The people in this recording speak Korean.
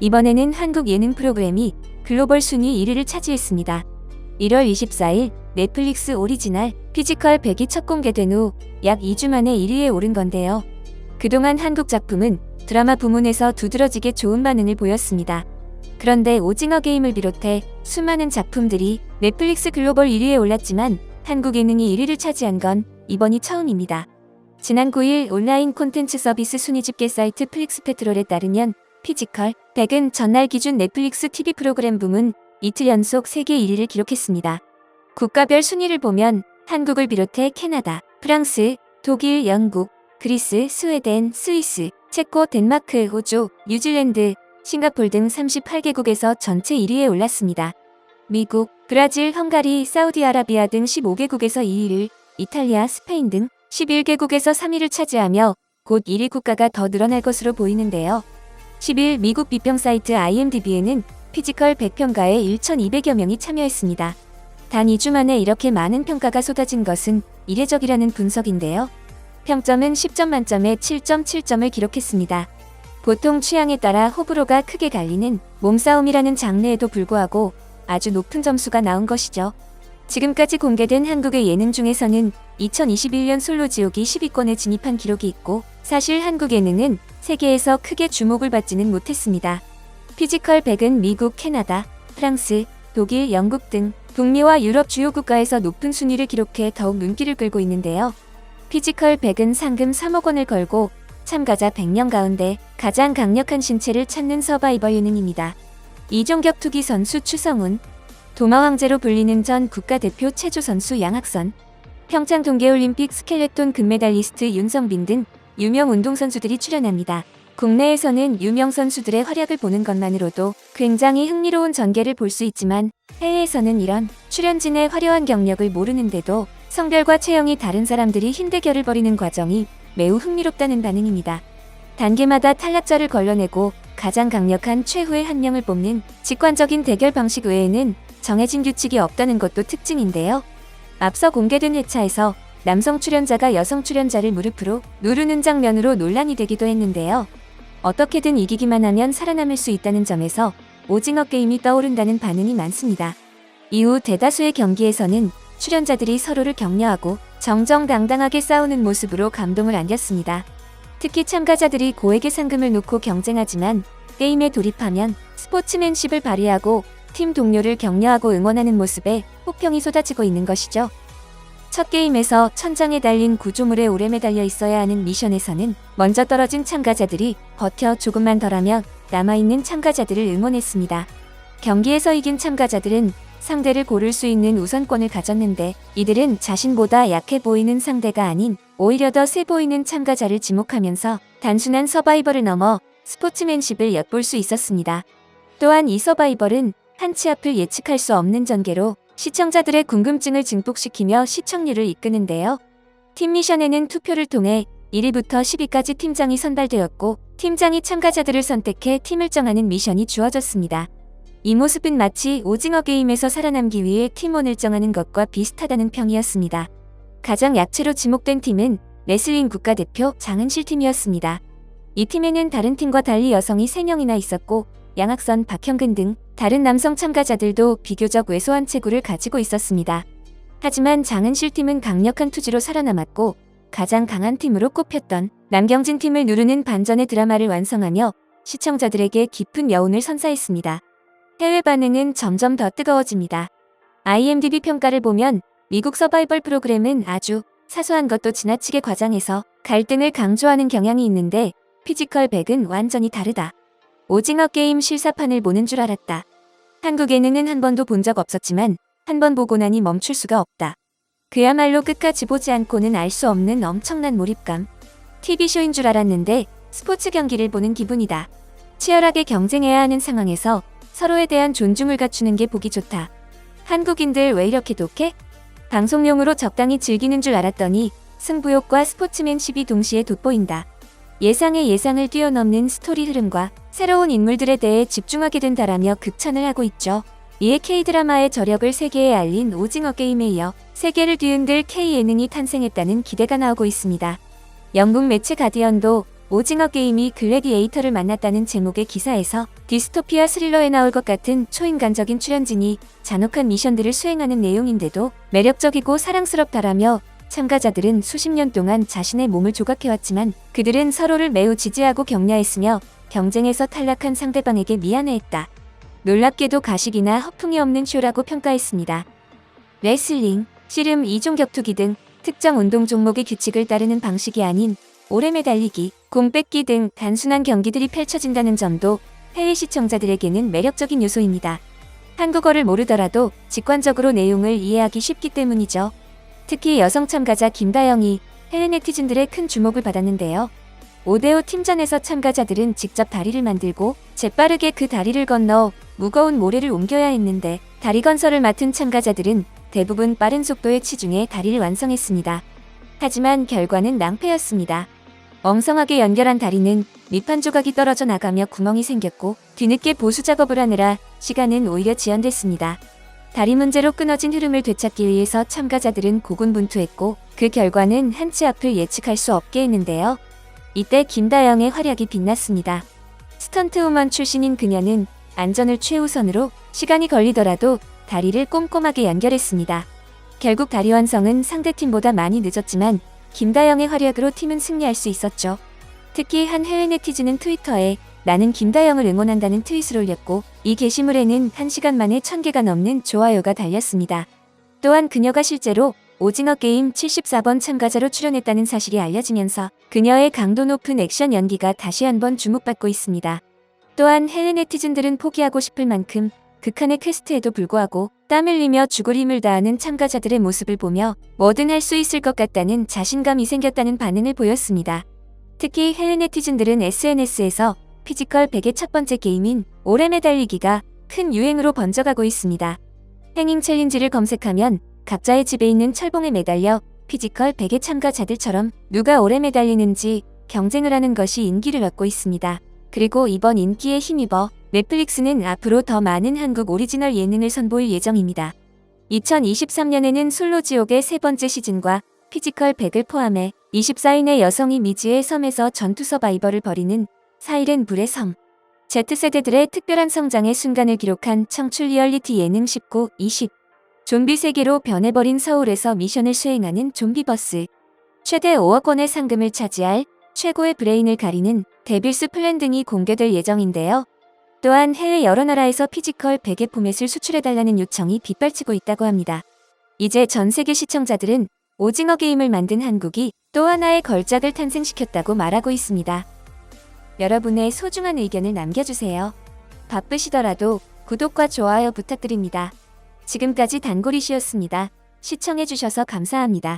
이번에는 한국 예능 프로그램이 글로벌 순위 1위를 차지했습니다. 1월 24일 넷플릭스 오리지널 피지컬 100이 첫 공개된 후 약 2주 만에 1위에 오른 건데요. 그동안 한국 작품은 드라마 부문에서 두드러지게 좋은 반응을 보였습니다. 그런데 오징어 게임을 비롯해 수많은 작품들이 넷플릭스 글로벌 1위에 올랐지만 한국 예능이 1위를 차지한 건 이번이 처음입니다. 지난 9일 온라인 콘텐츠 서비스 순위 집계 사이트 플릭스페트롤에 따르면 피지컬 100은 전날 기준 넷플릭스 TV 프로그램 부문 이틀 연속 세계 1위를 기록했습니다. 국가별 순위를 보면 한국을 비롯해 캐나다, 프랑스, 독일, 영국, 그리스, 스웨덴, 스위스, 체코, 덴마크, 호주, 뉴질랜드, 싱가폴 등 38개국에서 전체 1위에 올랐습니다. 미국, 브라질, 헝가리, 사우디아라비아 등 15개국에서 2위를, 이탈리아, 스페인 등 11개국에서 3위를 차지하며 곧 1위 국가가 더 늘어날 것으로 보이는데요. 10일 미국 비평 사이트 IMDb에는 피지컬 100평가에 1,200여 명이 참여했습니다. 단 2주 만에 이렇게 많은 평가가 쏟아진 것은 이례적이라는 분석인데요. 평점은 10점 만점에 7.7점을 기록했습니다. 보통 취향에 따라 호불호가 크게 갈리는 몸싸움이라는 장르에도 불구하고 아주 높은 점수가 나온 것이죠. 지금까지 공개된 한국의 예능 중에서는 2021년 솔로지옥이 10위권에 진입한 기록이 있고 사실 한국 예능은 세계에서 크게 주목을 받지는 못했습니다. 피지컬 100은 미국, 캐나다, 프랑스, 독일, 영국 등 북미와 유럽 주요 국가에서 높은 순위를 기록해 더욱 눈길을 끌고 있는데요. 피지컬 100은 상금 3억 원을 걸고 참가자 100명 가운데 가장 강력한 신체를 찾는 서바이벌 예능입니다. 이종격 투기 선수 추성훈, 도마왕제로 불리는 전 국가대표 체조 선수 양학선, 평창 동계올림픽 스켈레톤 금메달리스트 윤성빈 등 유명 운동선수들이 출연합니다. 국내에서는 유명 선수들의 활약을 보는 것만으로도 굉장히 흥미로운 전개를 볼 수 있지만 해외에서는 이런 출연진의 화려한 경력을 모르는데도 성별과 체형이 다른 사람들이 힘대결을 벌이는 과정이 매우 흥미롭다는 반응입니다. 단계마다 탈락자를 걸러내고 가장 강력한 최후의 한 명을 뽑는 직관적인 대결 방식 외에는 정해진 규칙이 없다는 것도 특징인데요. 앞서 공개된 회차에서 남성 출연자가 여성 출연자를 무릎으로 누르는 장면으로 논란이 되기도 했는데요. 어떻게든 이기기만 하면 살아남을 수 있다는 점에서 오징어 게임이 떠오른다는 반응이 많습니다. 이후 대다수의 경기에서는 출연자들이 서로를 격려하고 정정당당하게 싸우는 모습으로 감동을 안겼습니다. 특히 참가자들이 고액의 상금을 놓고 경쟁하지만 게임에 돌입하면 스포츠맨십을 발휘하고 팀 동료를 격려하고 응원하는 모습에 호평이 쏟아지고 있는 것이죠. 첫 게임에서 천장에 달린 구조물에 오래 매달려 있어야 하는 미션에서는 먼저 떨어진 참가자들이 버텨 조금만 덜하며 남아있는 참가자들을 응원했습니다. 경기에서 이긴 참가자들은 상대를 고를 수 있는 우선권을 가졌는데 이들은 자신보다 약해 보이는 상대가 아닌 오히려 더 세 보이는 참가자를 지목하면서 단순한 서바이벌을 넘어 스포츠맨십을 엿볼 수 있었습니다. 또한 이 서바이벌은 한 치 앞을 예측할 수 없는 전개로 시청자들의 궁금증을 증폭시키며 시청률을 이끄는데요. 팀 미션에는 투표를 통해 1위부터 10위까지 팀장이 선발되었고 팀장이 참가자들을 선택해 팀을 정하는 미션이 주어졌습니다. 이 모습은 마치 오징어 게임에서 살아남기 위해 팀원을 정하는 것과 비슷하다는 평이었습니다. 가장 약체로 지목된 팀은 레슬링 국가대표 장은실 팀이었습니다. 이 팀에는 다른 팀과 달리 여성이 3명이나 있었고 양학선, 박형근 등 다른 남성 참가자들도 비교적 왜소한 체구를 가지고 있었습니다. 하지만 장은실 팀은 강력한 투지로 살아남았고 가장 강한 팀으로 꼽혔던 남경진 팀을 누르는 반전의 드라마를 완성하며 시청자들에게 깊은 여운을 선사했습니다. 해외 반응은 점점 더 뜨거워집니다. IMDb 평가를 보면 미국 서바이벌 프로그램은 아주 사소한 것도 지나치게 과장해서 갈등을 강조하는 경향이 있는데 피지컬 100은 완전히 다르다. 오징어 게임 실사판을 보는 줄 알았다. 한국 예능은 한 번도 본 적 없었지만 한 번 보고 나니 멈출 수가 없다. 그야말로 끝까지 보지 않고는 알 수 없는 엄청난 몰입감. TV쇼인 줄 알았는데 스포츠 경기를 보는 기분이다. 치열하게 경쟁해야 하는 상황에서 서로에 대한 존중을 갖추는 게 보기 좋다. 한국인들 왜 이렇게 독해? 방송용으로 적당히 즐기는 줄 알았더니 승부욕과 스포츠맨십이 동시에 돋보인다. 예상의 예상을 뛰어넘는 스토리 흐름과 새로운 인물들에 대해 집중하게 된다라며 극찬을 하고 있죠. 이에 K드라마의 저력을 세계에 알린 오징어 게임에 이어 세계를 뒤흔들 K예능이 탄생했다는 기대가 나오고 있습니다. 영국 매체 가디언도 오징어 게임이 글래디에이터를 만났다는 제목의 기사에서 디스토피아 스릴러에 나올 것 같은 초인간적인 출연진이 잔혹한 미션들을 수행하는 내용인데도 매력적이고 사랑스럽다라며 참가자들은 수십 년 동안 자신의 몸을 조각해왔지만 그들은 서로를 매우 지지하고 격려했으며 경쟁에서 탈락한 상대방에게 미안해했다. 놀랍게도 가식이나 허풍이 없는 쇼라고 평가했습니다. 레슬링, 씨름, 이종격투기 등 특정 운동 종목의 규칙을 따르는 방식이 아닌 오래 매달리기, 공 뺏기 등 단순한 경기들이 펼쳐진다는 점도 해외 시청자들에게는 매력적인 요소입니다. 한국어를 모르더라도 직관적으로 내용을 이해하기 쉽기 때문이죠. 특히 여성 참가자 김다영이 해외 네티즌들의 큰 주목을 받았는데요. 5대5 팀전에서 참가자들은 직접 다리를 만들고 재빠르게 그 다리를 건너 무거운 모래를 옮겨야 했는데 다리 건설을 맡은 참가자들은 대부분 빠른 속도에 치중해 다리를 완성했습니다. 하지만 결과는 낭패였습니다. 엉성하게 연결한 다리는 밑판 조각이 떨어져 나가며 구멍이 생겼고 뒤늦게 보수 작업을 하느라 시간은 오히려 지연됐습니다. 다리 문제로 끊어진 흐름을 되찾기 위해서 참가자들은 고군분투했고 그 결과는 한치 앞을 예측할 수 없게 했는데요. 이때 김다영의 활약이 빛났습니다. 스턴트우먼 출신인 그녀는 안전을 최우선으로 시간이 걸리더라도 다리를 꼼꼼하게 연결했습니다. 결국 다리 완성은 상대팀보다 많이 늦었지만 김다영의 활약으로 팀은 승리할 수 있었죠. 특히 한 해외 네티즌은 트위터에 나는 김다영을 응원한다는 트윗을 올렸고 이 게시물에는 1시간 만에 1000개가 넘는 좋아요가 달렸습니다. 또한 그녀가 실제로 오징어 게임 74번 참가자로 출연했다는 사실이 알려지면서 그녀의 강도 높은 액션 연기가 다시 한번 주목받고 있습니다. 또한 해외 네티즌들은 포기하고 싶을 만큼 극한의 퀘스트에도 불구하고 땀 흘리며 죽을 힘을 다하는 참가자들의 모습을 보며 뭐든 할 수 있을 것 같다는 자신감이 생겼다는 반응을 보였습니다. 특히 해외 네티즌들은 SNS에서 피지컬 100의 첫 번째 게임인 오래 매달리기가 큰 유행으로 번져가고 있습니다. 행잉 챌린지를 검색하면 각자의 집에 있는 철봉에 매달려 피지컬 100의 참가자들처럼 누가 오래 매달리는지 경쟁을 하는 것이 인기를 얻고 있습니다. 그리고 이번 인기에 힘입어 넷플릭스는 앞으로 더 많은 한국 오리지널 예능을 선보일 예정입니다. 2023년에는 솔로지옥의 세 번째 시즌과 피지컬 100을 포함해 24인의 여성이 미지의 섬에서 전투 서바이벌을 벌이는 4일은 불의 섬. Z세대들의 특별한 성장의 순간을 기록한 청출 리얼리티 예능 19, 20. 좀비 세계로 변해버린 서울에서 미션을 수행하는 좀비버스. 최대 5억 원의 상금을 차지할 최고의 브레인을 가리는 데빌스 플랜 등이 공개될 예정인데요. 또한 해외 여러 나라에서 피지컬 100의 포맷을 수출해달라는 요청이 빗발치고 있다고 합니다. 이제 전 세계 시청자들은 오징어 게임을 만든 한국이 또 하나의 걸작을 탄생시켰다고 말하고 있습니다. 여러분의 소중한 의견을 남겨주세요. 바쁘시더라도 구독과 좋아요 부탁드립니다. 지금까지 단골이시였습니다. 시청해주셔서 감사합니다.